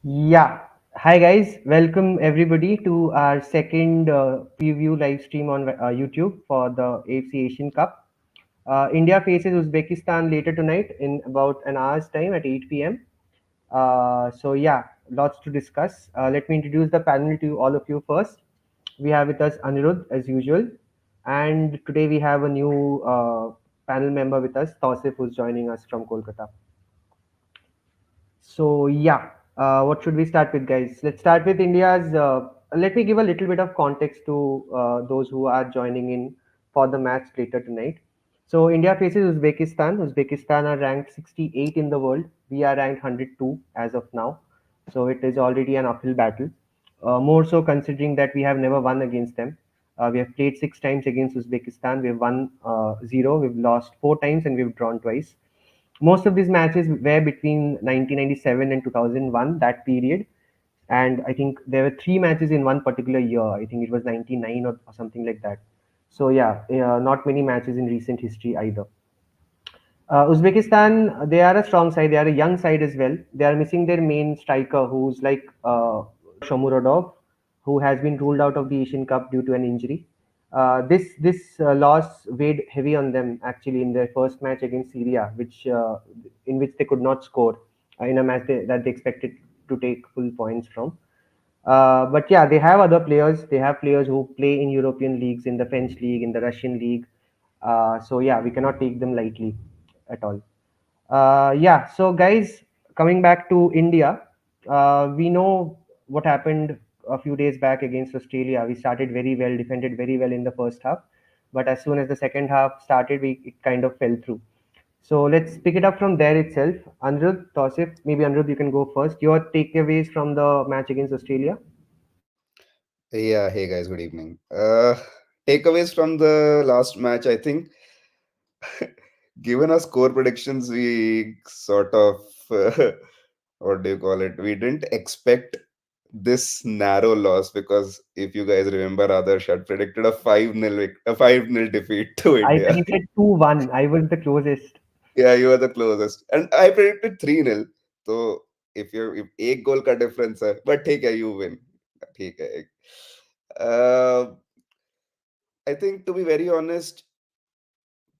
Yeah. Hi guys. Welcome everybody to our second preview live stream on YouTube for the AFC Asian Cup. India faces Uzbekistan later tonight in about an hour's time at 8 p.m. So yeah, lots to discuss. Let me introduce the panel to all of you first. We have with us Anirudh as usual, and today we have a new panel member with us, Tausif, who's joining us from Kolkata. So yeah, what should we start with, guys? Let's start with India's. Let me give a little bit of context to those who are joining in for the match later tonight. So India faces Uzbekistan. Uzbekistan are ranked 68 in the world. We are ranked 102 as of now. So it is already an uphill battle. More so considering that we have never won against them. We have played 6 times against Uzbekistan. We've won zero. We've lost 4 times and we've drawn twice. Most of these matches were between 1997 and 2001, that period. And I think there were 3 matches in one particular year. I think it was 99 or something like that. So yeah, not many matches in recent history either. Uzbekistan, they are a strong side. They are a young side as well. They are missing their main striker, who's like Shomurodov, who has been ruled out of the Asian Cup due to an injury. This loss weighed heavy on them actually in their first match against Syria, which in which they could not score in a match that they expected to take full points from. But yeah, they have other players. They have players who play in European leagues, in the French league, in the Russian league. So yeah, we cannot take them lightly at all. Yeah, so guys, coming back to India, we know what happened a few days back against Australia. We started very well, defended very well in the first half, but as soon as the second half started, it kind of fell through. So let's pick it up from there itself. Anirudh, Tausif, maybe Anirudh, you can go first. Your takeaways from the match against Australia? Yeah, hey guys, good evening. Takeaways from the last match, I think, given our score predictions, we sort of, what do you call it? We didn't expect this narrow loss because if you guys remember, Adarsh had predicted a 5-0 defeat to I India. predicted 2-1. I was the closest. Yeah, you are the closest. And I predicted 3-0. So if एक goal का difference है, but ठीक है, you win. ठीक है. Uh, I think to be very honest,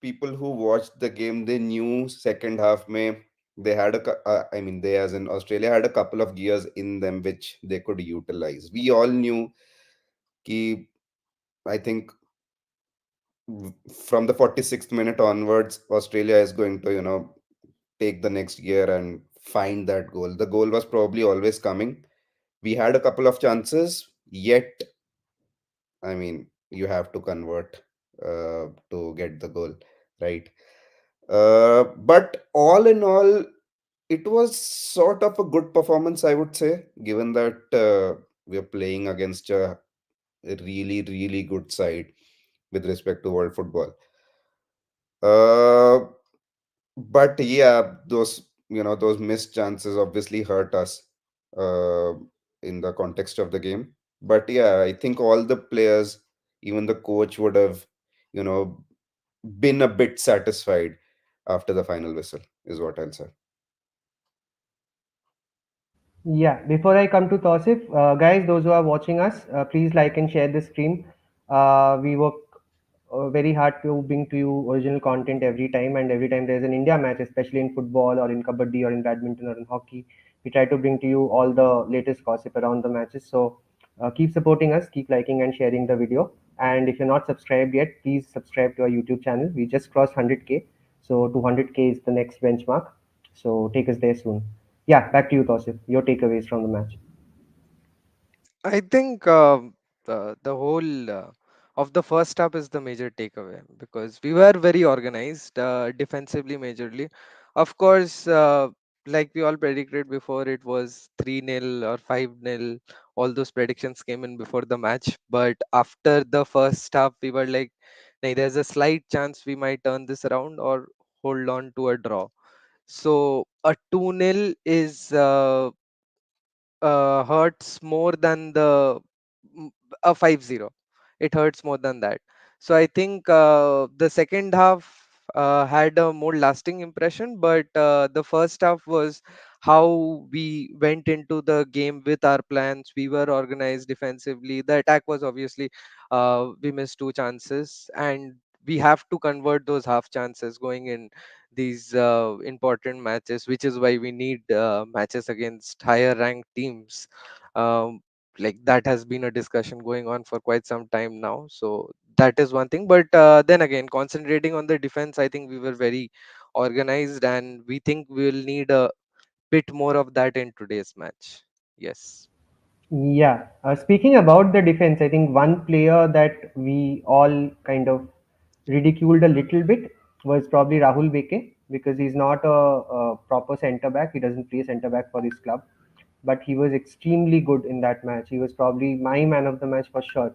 people who watched the game they knew second half may they had I mean they as in Australia had a couple of gears in them which they could utilize. We all knew ki I think from the 46th minute onwards Australia is going to take the next gear and find that goal. The goal was probably always coming. We had a couple of chances, yet I mean you have to convert to get the goal, right? But all in all, it was sort of a good performance, I would say, given that we're playing against a really, really good side with respect to world football. Uh, but yeah, those missed chances obviously hurt us uh, in the context of the game. But yeah, I think all the players, even the coach, would have, you know, been a bit satisfied after the final whistle, is what I'll say. Yeah, before I come to Tausif, guys, those who are watching us, please like and share this stream. We work very hard to bring to you original content every time, and every time there's an India match, especially in football or in kabaddi or in badminton or in hockey, we try to bring to you all the latest gossip around the matches. So keep supporting us, keep liking and sharing the video. And if you're not subscribed yet, please subscribe to our YouTube channel. We just crossed 100K, so 200K is the next benchmark. So take us there soon. Yeah, back to you, Tausif. Your takeaways from the match. I think the whole of the first half is the major takeaway because we were very organized defensively, majorly. Of course, like we all predicted before, it was 3-0 or 5-0. All those predictions came in before the match. But after the first half, we were like, "Nay, there's a slight chance we might turn this around or hold on to a draw." So a 2-0 is hurts more than mm, a 5-0. It hurts more than that. So I think the second half had a more lasting impression, but the first half was how we went into the game with our plans. We were organized defensively. The attack was obviously, we missed two chances, and we have to convert those half chances going in these important matches, which is why we need matches against higher ranked teams. Um, like that has been a discussion going on for quite some time now. So that is one thing. But then again, concentrating on the defense, I think we were very organized, and we think we'll need a bit more of that in today's match. Yes. Yeah. Speaking about the defense, I think one player that we all kind of ridiculed a little bit was probably Rahul Beke, because he's not a proper centre back. He doesn't play centre back for his club, but he was extremely good in that match. He was probably my man of the match for sure.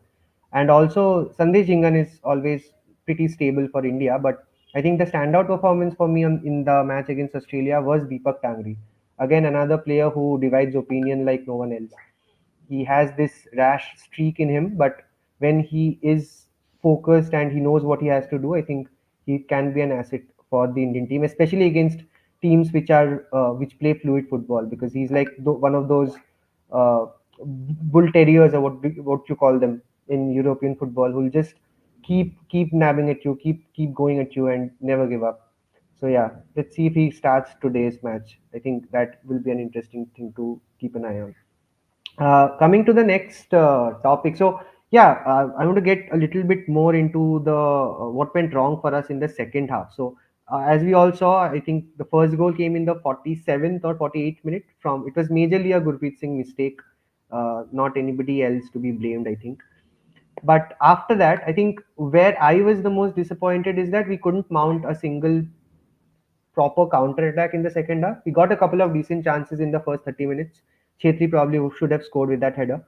And also, Sandesh Jingan is always pretty stable for India, but I think the standout performance for me in the match against Australia was Deepak Tangri. Again, another player who divides opinion like no one else. He has this rash streak in him, but when he is focused and he knows what he has to do, I think he can be an asset for the Indian team, especially against teams which play fluid football, because he's like one of those uh, bull terriers, or what you call them in European football, who'll just keep nabbing at you, keep going at you, and never give up. So yeah, let's see if he starts today's match. I think that will be an interesting thing to keep an eye on. Coming to the next topic. So yeah, I want to get a little bit more into the what went wrong for us in the second half. So as we all saw, I think the first goal came in the 47th or 48th minute. From it was majorly a Gurpreet Singh mistake, not anybody else to be blamed, I think. But after that, I think where I was the most disappointed is that we couldn't mount a single proper counter attack in the second half. We got a couple of decent chances in the first 30 minutes. Chetri probably should have scored with that header.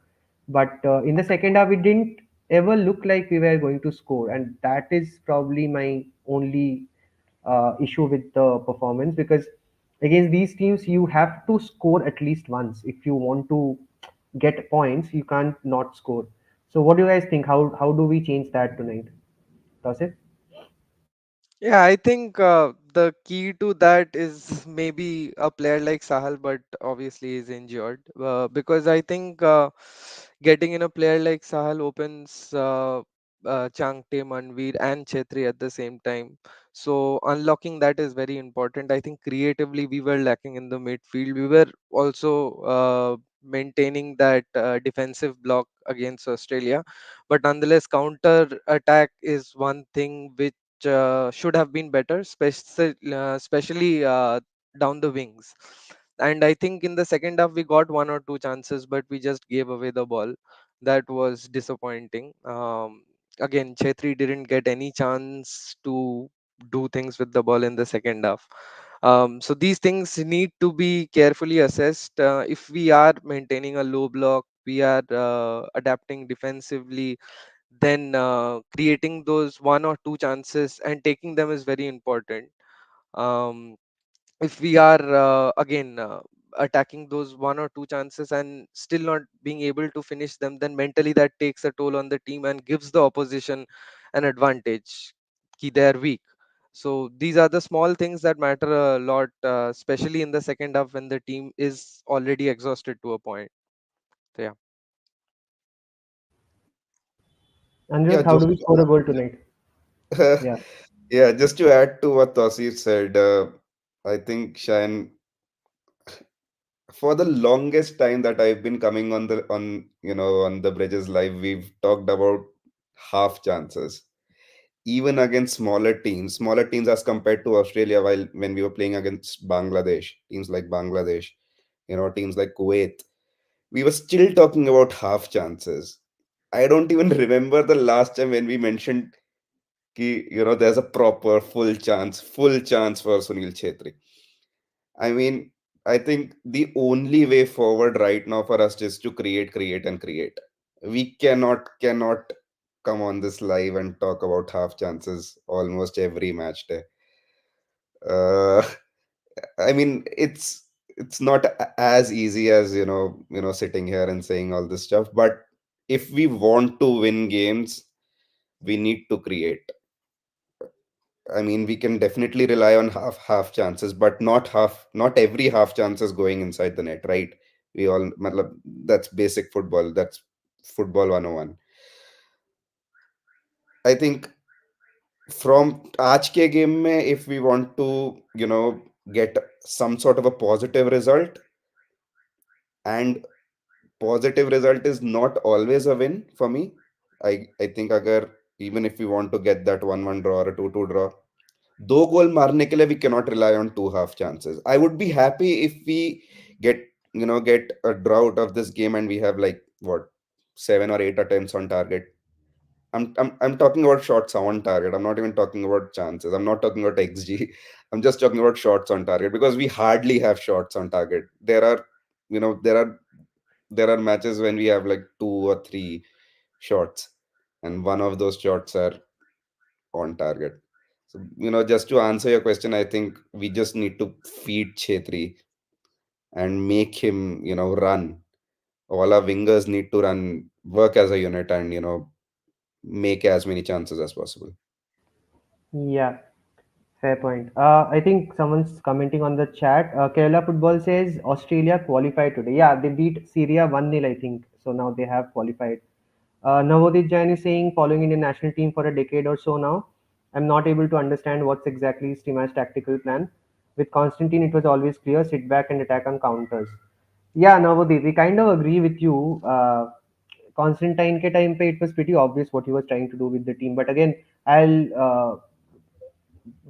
But in the second half, we didn't ever look like we were going to score. And that is probably my only issue with the performance, because against these teams, you have to score at least once. If you want to get points, you can't not score. So, what do you guys think? How do we change that tonight? Tasif? Yeah, I think the key to that is maybe a player like Sahal, but obviously is injured. Because I think getting in a player like Sahal opens Changte, Manveer, and Chetri at the same time. So unlocking that is very important. I think creatively we were lacking in the midfield. We were also maintaining that defensive block against Australia, but nonetheless, counter attack is one thing which should have been better, especially down the wings. And I think in the second half we got one or two chances, but we just gave away the ball. That was disappointing. Again, Chetri didn't get any chance to do things with the ball in the second half. So these things need to be carefully assessed. If we are maintaining a low block, we are adapting defensively, then creating those one or two chances and taking them is very important. um, if we are again attacking those one or two chances and still not being able to finish them, then mentally that takes a toll on the team and gives the opposition an advantage ki they are weak. So these are the small things that matter a lot, especially in the second half when the team is already exhausted to a point. So yeah. Yeah, Anirudh, how do just we score a goal tonight? Yeah. yeah, just to add to what Tosif said, I think Shine, for the longest time that I've been coming on the Bridges live, we've talked about half chances. Even against smaller teams as compared to Australia, while when we were playing against Bangladesh, teams like Bangladesh, teams like Kuwait, we were still talking about half chances. I don't even remember the last time when we mentioned there's a proper full chance for Sunil Chetri. I mean, I think the only way forward right now for us is to create, and create. We cannot come on this live and talk about half chances almost every match day. Uh, I mean, it's not as easy as sitting here and saying all this stuff. But if we want to win games, we need to create. I mean, we can definitely rely on half chances, but not every half chance is going inside the net, right? We all, matlab, that's basic football. That's football 101. I think from आज के game में, if we want to, get some sort of a positive result, and positive result is not always a win for me. I think agar, even if we want to get that 1-1 draw or a 2-2 draw, दो गोल मारने के लिए we cannot rely on two half chances. I would be happy if we get get a draw out of this game and we have like what, 7 or 8 attempts on target. I'm talking about shots on target. I'm not even talking about chances. I'm not talking about XG. I'm just talking about shots on target because we hardly have shots on target. There are, you know, there are matches when we have like 2 or 3 shots, and one of those shots are on target. So, just to answer your question, I think we just need to feed Chetri and make him, run. All our wingers need to run, work as a unit, and, make as many chances as possible. Yeah, fair point. I think someone's commenting on the chat. Kerala Football says Australia qualified today. Yeah, they beat Syria 1-0, I think. So now they have qualified. Navodit Jain is saying, following Indian national team for a decade or so now, I'm not able to understand what's exactly Stima's tactical plan. With Constantine, it was always clear, sit back and attack on counters. Yeah, Navodit, we kind of agree with you. Constantine के time पे it was pretty obvious what he was trying to do with the team. But again, the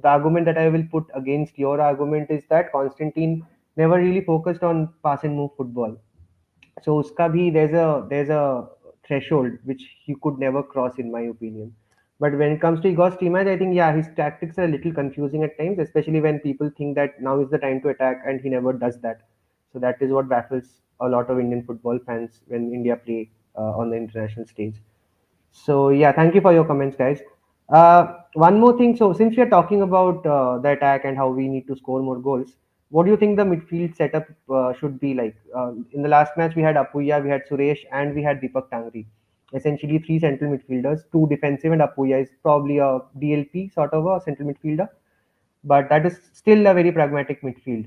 argument that I will put against your argument is that Constantine never really focused on pass and move football. So uska bhi there's a threshold which he could never cross in my opinion. But when it comes to Igor's team match, I think yeah, his tactics are a little confusing at times, especially when people think that now is the time to attack and he never does that. So that is what baffles a lot of Indian football fans when India play on the international stage. So yeah, thank you for your comments, guys. One more thing. So since we are talking about the attack and how we need to score more goals, what do you think the midfield setup should be like? In the last match, we had Apuya, we had Suresh, and we had Deepak Tangri. Essentially, three central midfielders, two defensive, and Apuya is probably a DLP sort of a central midfielder, but that is still a very pragmatic midfield.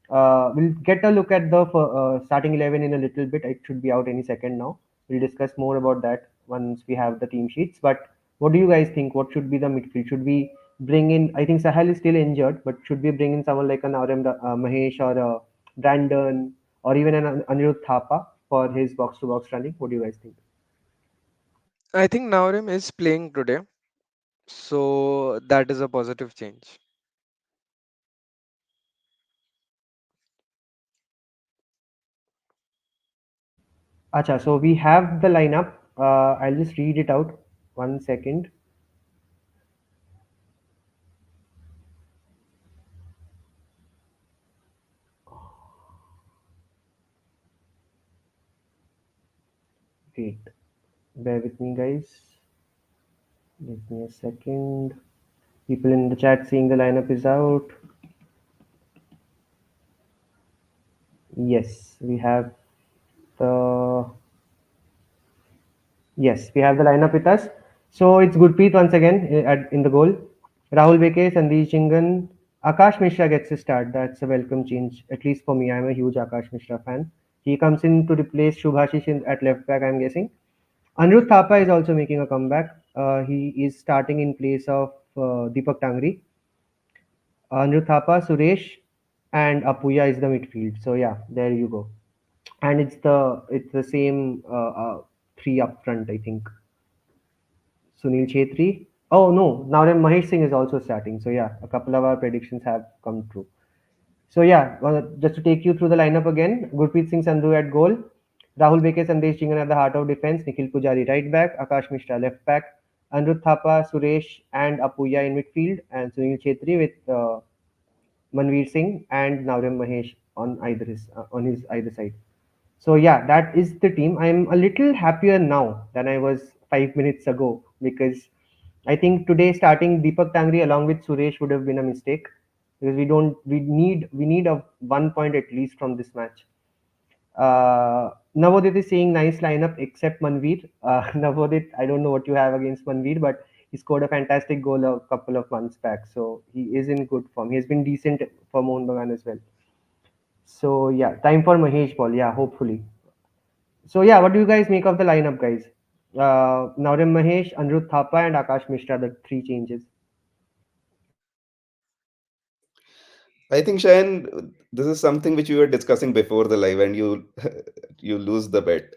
We'll get a look at the starting 11 in a little bit. It should be out any second now. We'll discuss more about that once we have the team sheets. But what do you guys think? What should be the midfield? Should we bring in? I think Sahel is still injured, but should we bring in someone like an RM Mahesh or Brandon or even an Anirudh Thapa for his box to box running? What do you guys think? I think Naurim is playing today, so that is a positive change. Acha, so we have the lineup. I'll just read it out. 1 second. Wait, bear with me, guys. Give me a second. People in the chat seeing the lineup is out. Yes, we have the yes, we have the lineup with us. So it's Gurpreet once again in the goal. Rahul Beke, Sandeep Chingan, Akash Mishra gets a start. That's a welcome change, at least for me. I'm a huge Akash Mishra fan. He comes in to replace Shubhashish at left back, I'm guessing. Anirudh Thapa is also making a comeback. He is starting in place of Deepak Tangri. Anirudh Thapa, Suresh, and Apuya is the midfield. So yeah, there you go. And it's the same three up front, I think. Sunil Chetri. Oh no, now then Mahesh Singh is also starting. So yeah, a couple of our predictions have come true. So yeah, just to take you through the lineup again: Gurpreet Singh Sandhu at goal, Rahul Beke, Sandesh Jingan at the heart of defense, Nikhil Pujari right back, Akash Mishra left back, Anirudh Thapa, Suresh, and Apuya in midfield, and Sunil Chetri with Manveer Singh and Naurem Mahesh on his either side. So yeah, that is the team. I'm a little happier now than I was 5 minutes ago because I think today starting Deepak Tangri along with Suresh would have been a mistake because we need a 1 point at least from this match. Navodit is saying nice lineup except Manveer. Navodit, I don't know what you have against Manveer, but He scored a fantastic goal a couple of months back, so he is in good form. He has been decent for Mohun Bagan as well. So yeah, time for Mahesh Ball. Yeah, hopefully. So yeah, what do you guys make of the lineup, guys? Naurim Mahesh, Anirudh Thapa, and Akash Mishra, the three changes. I think, Shayan, this is something which we were discussing before the live, and you you lose the bet.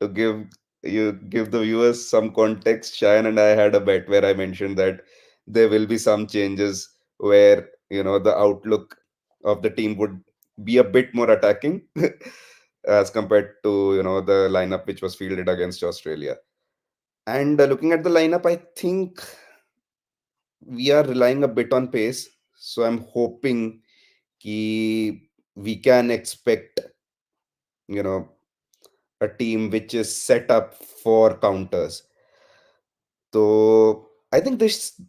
To give the viewers some context, Shayan and I had a bet where I mentioned that there will be some changes where the outlook of the team would be a bit more attacking as compared to the lineup which was fielded against Australia. And looking at the lineup, I think we are relying a bit on pace. So I'm hoping we can expect you know a team which is set up for counters. So I think this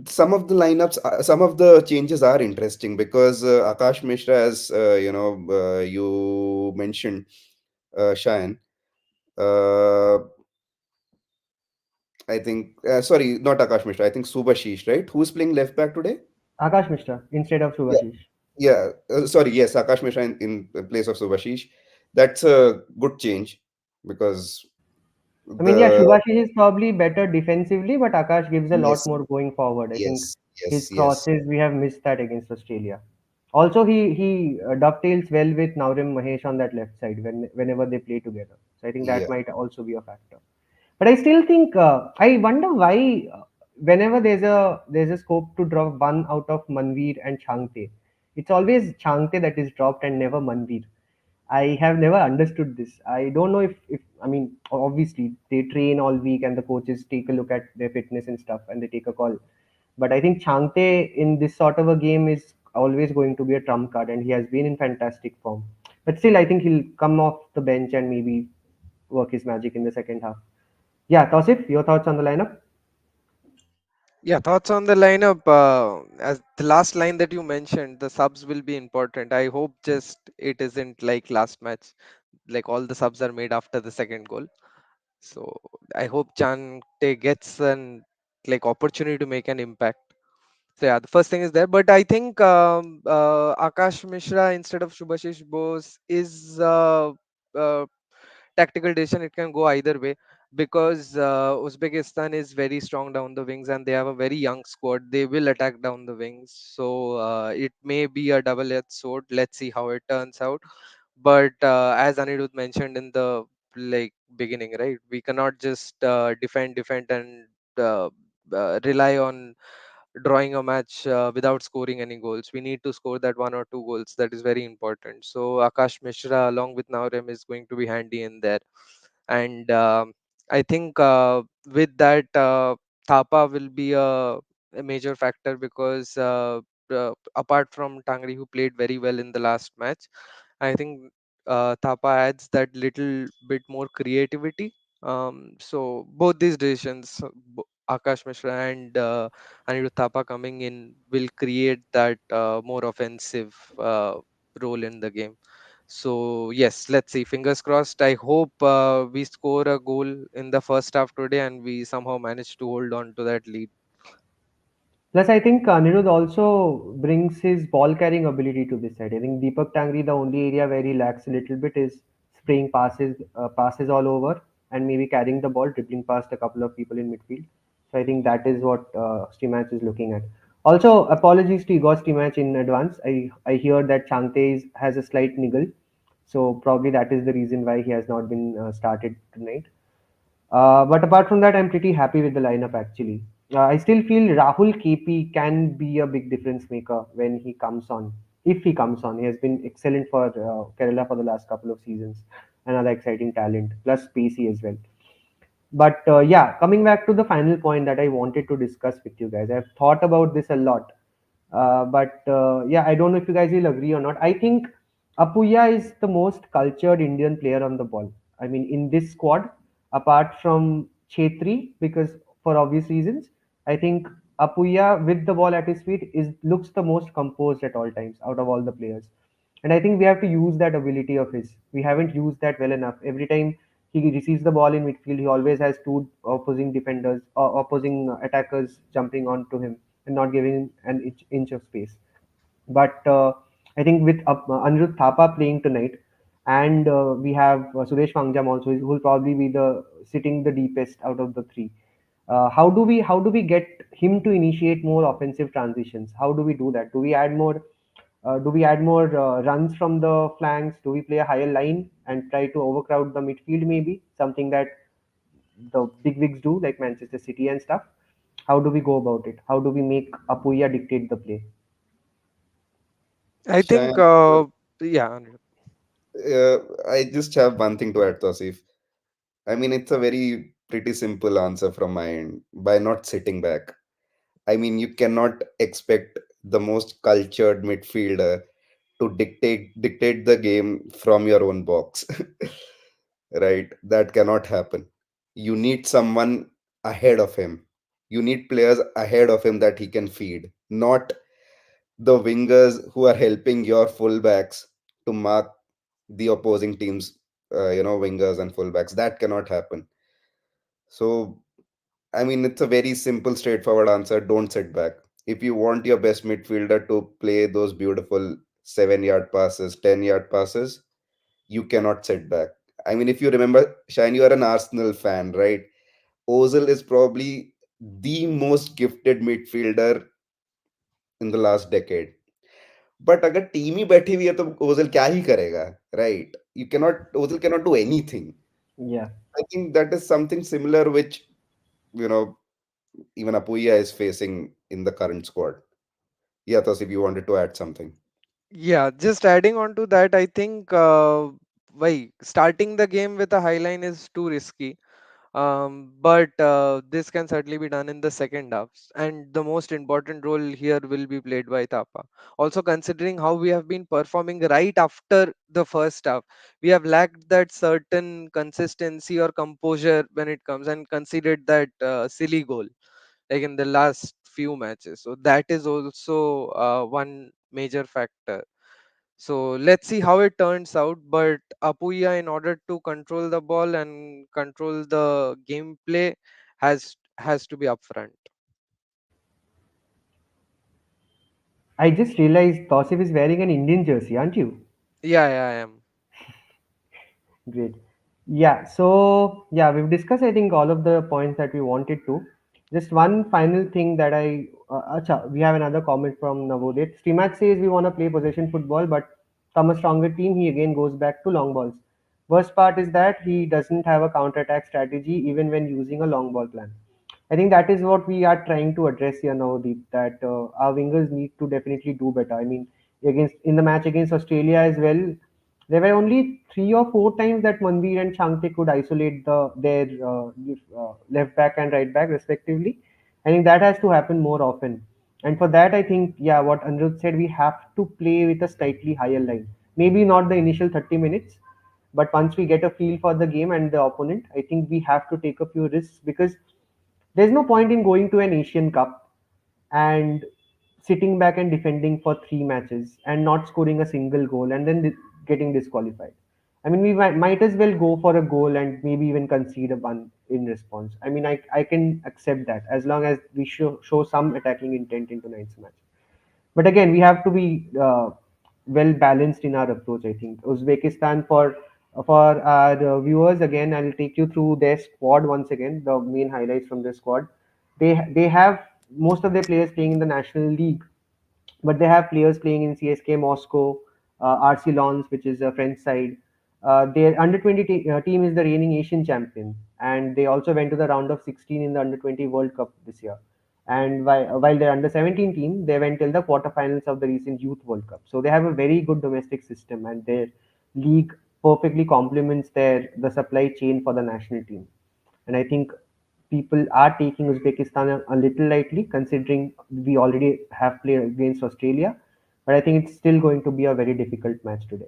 some of the lineups, some of the changes are interesting because Akash Mishra, as you mentioned, Shayan. Uh, I think sorry, not Akash Mishra. I think Subashish, right? Who's playing left back today? Akash Mishra instead of Yeah, Subhashish. yeah. Sorry, yes, Akash Mishra in place of Subashish. That's a good change because I mean, yeah, the Subhashish is probably better defensively, but Akash gives a lot yes, more going forward. I think yes, his yes, yes, crosses, we have missed that against Australia. Also, he dovetails well with Naurim Mahesh on that left side whenever they play together. So I think that yeah. might also be a factor. But I still think I wonder why whenever there's a scope to drop one out of Manveer and Changte, it's always Changte that is dropped and never Manveer. I have never understood this. I don't know if I mean obviously they train all week and the coaches take a look at their fitness and stuff and they take a call. But I think Changte in this sort of a game is always going to be a trump card and he has been in fantastic form. But still I think he'll come off the bench and maybe work his magic in the second half. Yeah, Tausif, your thoughts on the lineup? Yeah, thoughts on the lineup. As the last line that you mentioned, the subs will be important. I hope just it isn't like last match, like all the subs are made after the second goal. So I hope Chante gets an like opportunity to make an impact. So yeah, the first thing is there, but I think Akash Mishra instead of Shubhashish Bose is uh, tactical decision. It can go either way because Uzbekistan is very strong down the wings and they have a very young squad. They will attack down the wings, so it may be a double-edged sword. Let's see how it turns out. But as Anirudh mentioned in the like beginning, right? We cannot just defend and rely on drawing a match without scoring any goals. We need to score that one or two goals. That is very important. So Akash Mishra along with Naurem is going to be handy in there. And I think with that, Thapa will be a major factor because apart from Tangri, who played very well in the last match, I think Thapa adds that little bit more creativity. So both these decisions, Akash Mishra and Anirudh Thapa coming in, will create that more offensive role in the game. So yes, let's see. Fingers crossed. I hope we score a goal in the first half today, and we somehow manage to hold on to that lead. Plus, I think Anirudh also brings his ball carrying ability to this side. I think Deepak Tangri, the only area where he lacks a little bit is spraying passes all over, and maybe carrying the ball, dribbling past a couple of people in midfield. So I think that is what Stimac is looking at. Also, apologies to Igor Stimac in advance. I hear that Changte has a slight niggle, so probably that is the reason why he has not been started tonight. But apart from that, I'm pretty happy with the lineup actually. I still feel Rahul KP can be a big difference maker when he comes on. If he comes on, he has been excellent for Kerala for the last couple of seasons. Another exciting talent, plus spacey as well. But yeah, coming back to the final point that I wanted to discuss with you guys, I've thought about this a lot. But yeah, I don't know if you guys will agree or not. I think Apuya is the most cultured Indian player on the ball. I mean, in this squad, apart from Chetri, because for obvious reasons, I think Apuya with the ball at his feet is looks the most composed at all times out of all the players. And I think we have to use that ability of his. We haven't used that well enough. Every time he receives the ball in midfield, he always has two opposing defenders or opposing attackers jumping onto him and not giving him an inch of space. But I think with Anirudh Thapa playing tonight, and we have Suresh Wangjam also, who will probably be the sitting the deepest out of the three. How do we get him to initiate more offensive transitions? How do we do that? Do we add more runs from the flanks? Do we play a higher line and try to overcrowd the midfield? Maybe something that the big wigs do, like Manchester City and stuff. How do we go about it? How do we make Apuya dictate the play? I think, Shayan, yeah, Anirudh. uh, I just have one thing to add, Tosif. I mean, it's a very pretty simple answer from my end. By not sitting back, I mean, you cannot expect the most cultured midfielder to dictate the game from your own box. Right? That cannot happen. You need someone ahead of him. You need players ahead of him that he can feed, not the wingers who are helping your fullbacks to mark the opposing team's wingers and fullbacks. That cannot happen. So I mean, it's a very simple, straightforward answer. Don't sit back. If you want your best midfielder to play those beautiful 7 yard passes, 10 yard passes, you cannot sit back. I mean, if you remember, Shine, you are an Arsenal fan, right? Ozil is probably the most gifted midfielder in the last decade. But अगर team ही बैठी हुई है तो ओजल क्या ही करेगा, right? You cannot, Ozil cannot do anything. Yeah. I think that is something similar which, you know, even Apuya is facing in the current squad. Yeah, Tos, if you wanted to add something. Yeah, just adding on to that, I think why starting the game with a high line is too risky. But this can certainly be done in the second halves, and the most important role here will be played by Thapa. Also, considering how we have been performing right after the first half, we have lacked that certain consistency or composure when it comes, and conceded that silly goal like in the last few matches. So that is also one major factor. So let's see how it turns out. But Apuya, in order to control the ball and control the gameplay, has to be upfront. I just realized Tosif is wearing an Indian jersey, aren't you? Yeah, yeah, I am. Great. Yeah, so yeah, we've discussed, I think, all of the points that we wanted to. Just one final thing that acha, we have another comment from Navodit. Streamat says we want to play possession football, but from a stronger team, he again goes back to long balls. Worst part is that he doesn't have a counter-attack strategy even when using a long ball plan. I think that is what we are trying to address here now, Deep, that our wingers need to definitely do better. I mean, against in the match against Australia as well, there were only 3 or 4 times that Manveer and Changte could isolate their left back and right back respectively. I think that has to happen more often. And for that, I think, yeah, what Anirudh said, we have to play with a slightly higher line. Maybe not the initial 30 minutes, but once we get a feel for the game and the opponent, I think we have to take a few risks because there's no point in going to an Asian Cup and sitting back and defending for 3 matches and not scoring a single goal and then getting disqualified. I mean, we might as well go for a goal and maybe even concede a one in response. I mean, I can accept that as long as we show some attacking intent in tonight's match. But again, we have to be well balanced in our approach. I think Uzbekistan for our viewers again, I'll take you through their squad once again. The main highlights from the squad. They have most of their players playing in the national league, but they have players playing in CSK Moscow, RC Lens, which is a French side. Their under 20 team is the reigning Asian champion, and they also went to the round of 16 in the under 20 World Cup this year. And while their under 17 team, they went till the quarterfinals of the recent Youth World Cup. So they have a very good domestic system, and their league perfectly complements the supply chain for the national team. And I think people are taking Uzbekistan a little lightly, considering we already have played against Australia. But I think it's still going to be a very difficult match today.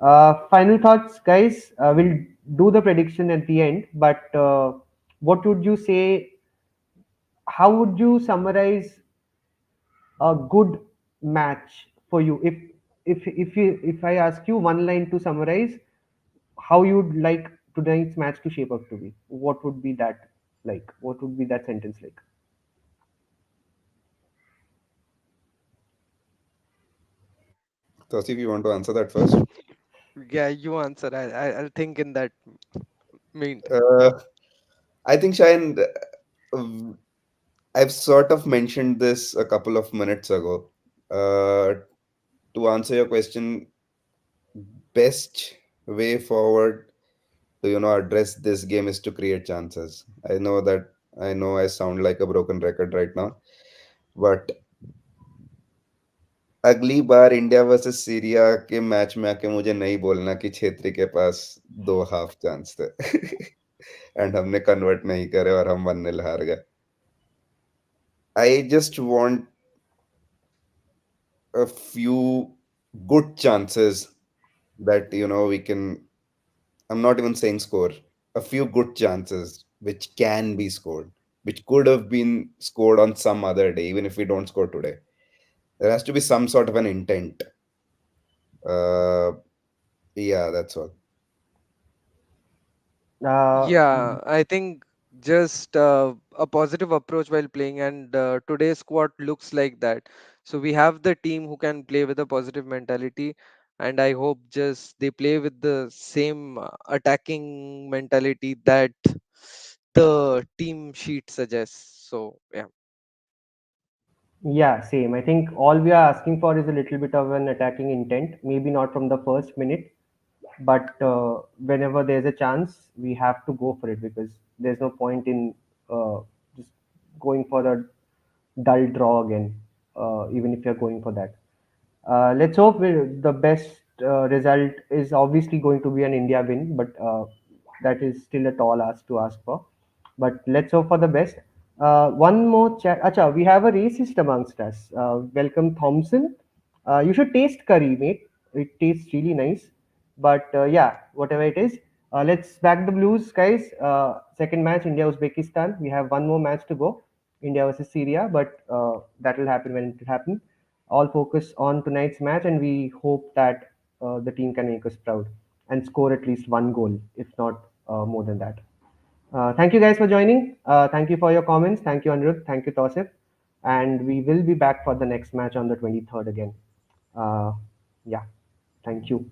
Final thoughts, guys. We'll do the prediction at the end, but what would you say? How would you summarize a good match for you? If I ask you one line to summarize how you'd like tonight's match to shape up to be? What would be that like? What would be that sentence like? Tausif, you want to answer that first? Yeah, you answer. I'll think in that meantime. Uh, I think, Shayan, uh, I've sort of mentioned this a couple of minutes ago. Uh, to answer your question, best way forward to address this game is to create chances. I know I sound like a broken record right now, but अगली बार India versus Syria के match में आके मुझे नहीं बोलना कि छेत्री के पास दो हाफ चांस थे एंड हमने कन्वर्ट नहीं करे और हम 1-0 हार गए. I just want a few good chances that we can. I'm not even saying score. A few good chances which can be scored, which could have been scored on some other day, even if we don't score today. There has to be some sort of an intent. Uh, yeah, that's all. Uh, Yeah, I think just a positive approach while playing, and today's squad looks like that. So we have the team who can play with a positive mentality, and I hope just they play with the same attacking mentality that the team sheet suggests. So yeah. yeah, same. I think all we are asking for is a little bit of an attacking intent. Maybe not from the first minute, but whenever there's a chance, we have to go for it because there's no point in just going for a dull draw again, even if you're going for that. Let's hope the best result is obviously going to be an India win, but that is still a tall ask to ask for. But let's hope for the best. One more chat. Acha, we have a racist amongst us. Welcome, Thompson. You should taste curry, mate. It tastes really nice. But yeah, whatever it is, let's back the Blues, guys. Second match, India Uzbekistan. We have one more match to go, India versus Syria, but that will happen when it will happen. All focus on tonight's match, and we hope that the team can make us proud and score at least one goal, if not more than that. Thank you guys for joining. Thank you for your comments. Thank you, Anirudh. Thank you, Tosif. And we will be back for the next match on the 23rd again. Uh, yeah, thank you.